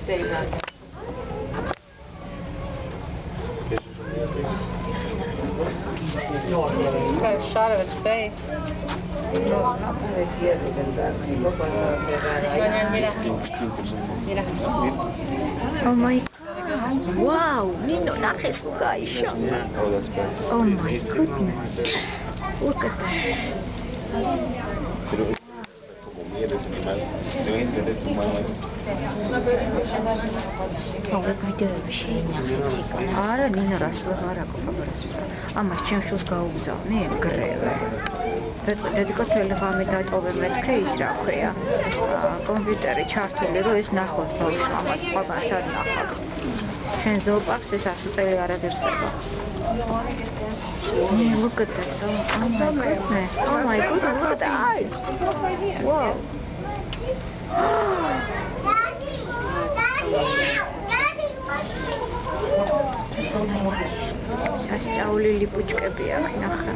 Shot of it today. Oh my god. Wow, Nino naches Gaisha. Oh, that's bad. Oh my goodness. Look at that. Pero como miedo ese animal. Deben entender tu mamá. არა ნინო რას ვეღარ აკოფაბარასთვის ამას ჩემ შულს გაუგზავნე გრევე დედიკო თელეგრამი დატოვე მეთქე ის რა ქვია კომპიუტერი ჩართული რომ ეს ნახოთ ბავშვს ამას ყველგან სად ნახავს ჩვენ ზოოპარკს ეს 100 წელი არ აღირსება look at this oh my goodness look at the eyes wow სასჭაული ლიპუჩკები აქვს ნახე